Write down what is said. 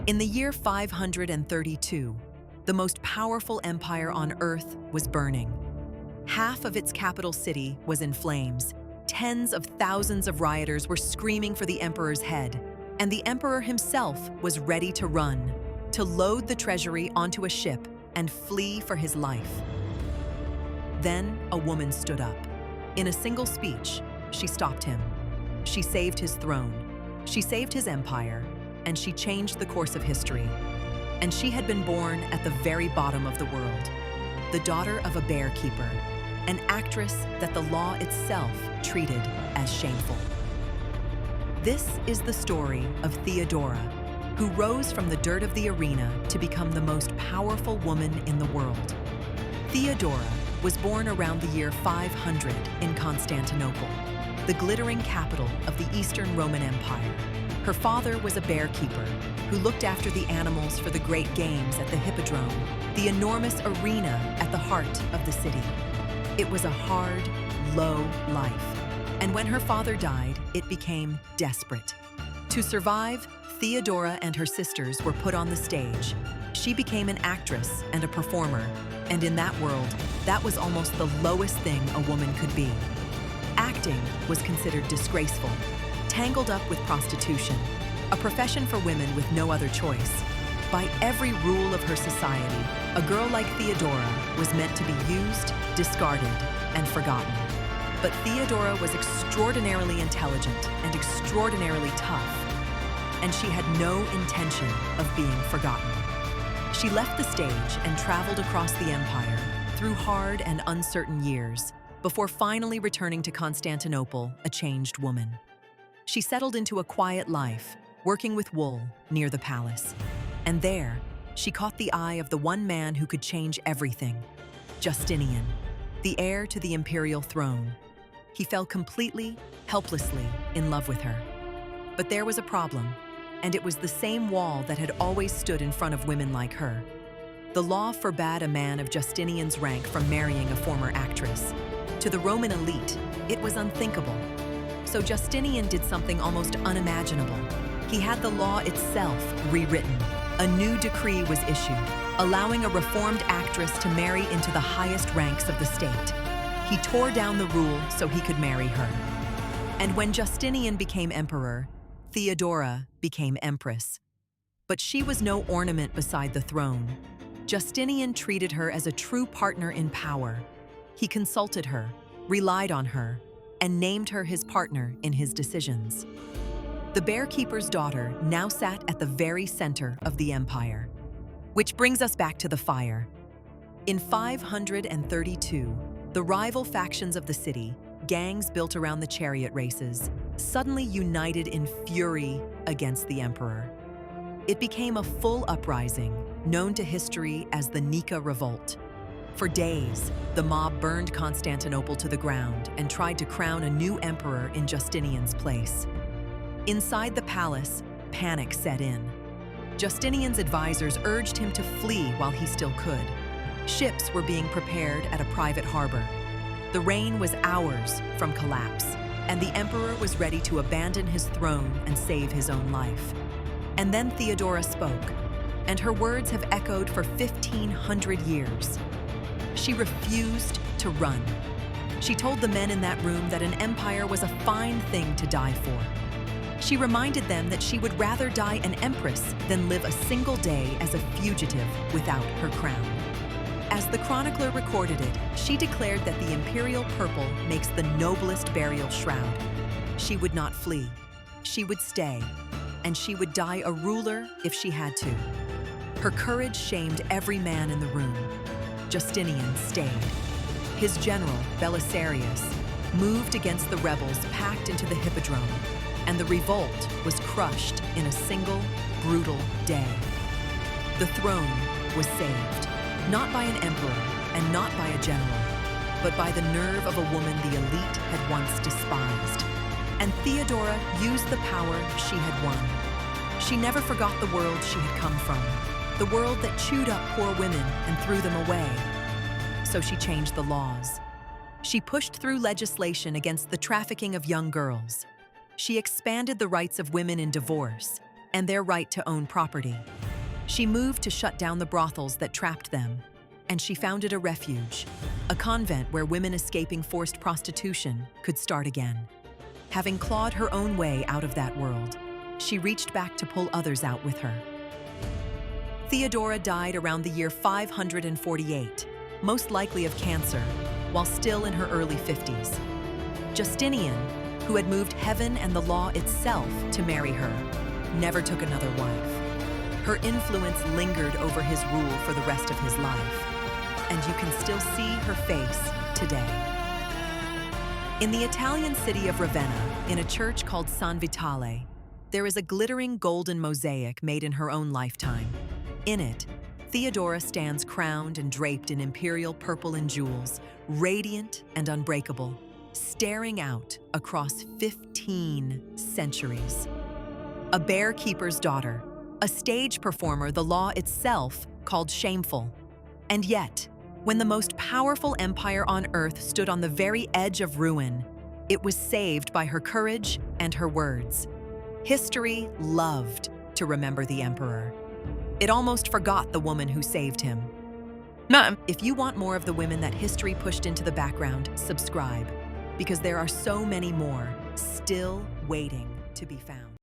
In the year 532, the most powerful empire on earth was burning. Half of its capital city was in flames. Tens of thousands of rioters were screaming for the emperor's head, and the emperor himself was ready to run, to load the treasury onto a ship and flee for his life. Then a woman stood up. In a single speech, she stopped him. She saved his throne, she saved his empire, and she changed the course of history. And she had been born at the very bottom of the world, the daughter of a bear keeper, an actress that the law itself treated as shameful. This is the story of Theodora, who rose from the dirt of the arena to become the most powerful woman in the world. Theodora was born around the year 500 in Constantinople, the glittering capital of the Eastern Roman Empire. Her father was a bear keeper who looked after the animals for the great games at the Hippodrome, the enormous arena at the heart of the city. It was a hard, low life, and when her father died, it became desperate. To survive, Theodora and her sisters were put on the stage. She became an actress and a performer, and in that world, that was almost the lowest thing a woman could be. Acting was considered disgraceful, tangled up with prostitution, a profession for women with no other choice. By every rule of her society, a girl like Theodora was meant to be used, discarded, and forgotten. But Theodora was extraordinarily intelligent and extraordinarily tough, and she had no intention of being forgotten. She left the stage and traveled across the empire through hard and uncertain years before finally returning to Constantinople a changed woman. She settled into a quiet life, working with wool near the palace. And there, she caught the eye of the one man who could change everything, Justinian, the heir to the imperial throne. He fell completely, helplessly in love with her. But there was a problem, and it was the same wall that had always stood in front of women like her. The law forbade a man of Justinian's rank from marrying a former actress. To the Roman elite, it was unthinkable. So Justinian did something almost unimaginable. He had the law itself rewritten. A new decree was issued, allowing a reformed actress to marry into the highest ranks of the state. He tore down the rule so he could marry her. And when Justinian became emperor, Theodora became empress. But she was no ornament beside the throne. Justinian treated her as a true partner in power. He consulted her, relied on her, and named her his partner in his decisions. The bearkeeper's daughter now sat at the very center of the empire. Which brings us back to the fire. In 532, the rival factions of the city, gangs built around the chariot races, suddenly united in fury against the emperor. It became a full uprising, known to history as the Nika revolt. For days, the mob burned Constantinople to the ground and tried to crown a new emperor in Justinian's place. Inside the palace, panic set in. Justinian's advisors urged him to flee while he still could. Ships were being prepared at a private harbor. The reign was hours from collapse, and the emperor was ready to abandon his throne and save his own life. And then Theodora spoke, and her words have echoed for 1,500 years. She refused to run. She told the men in that room that an empire was a fine thing to die for. She reminded them that she would rather die an empress than live a single day as a fugitive without her crown. As the chronicler recorded it, she declared that the imperial purple makes the noblest burial shroud. She would not flee. She would stay, and she would die a ruler if she had to. Her courage shamed every man in the room. Justinian stayed. His general, Belisarius, moved against the rebels packed into the Hippodrome, and the revolt was crushed in a single, brutal day. The throne was saved, not by an emperor and not by a general, but by the nerve of a woman the elite had once despised. And Theodora used the power she had won. She never forgot the world she had come from, the world that chewed up poor women and threw them away. So she changed the laws. She pushed through legislation against the trafficking of young girls. She expanded the rights of women in divorce and their right to own property. She moved to shut down the brothels that trapped them, and she founded a refuge, a convent where women escaping forced prostitution could start again. Having clawed her own way out of that world, she reached back to pull others out with her. Theodora died around the year 548, most likely of cancer, while still in her early 50s. Justinian, who had moved heaven and the law itself to marry her, never took another wife. Her influence lingered over his rule for the rest of his life, and you can still see her face today. In the Italian city of Ravenna, in a church called San Vitale, there is a glittering golden mosaic made in her own lifetime. In it, Theodora stands crowned and draped in imperial purple and jewels, radiant and unbreakable, staring out across 15 centuries. A bear keeper's daughter, a stage performer the law itself called shameful. And yet, when the most powerful empire on earth stood on the very edge of ruin, it was saved by her courage and her words. History loved to remember the emperor. It almost forgot the woman who saved him. If you want more of the women that history pushed into the background, subscribe, because there are so many more still waiting to be found.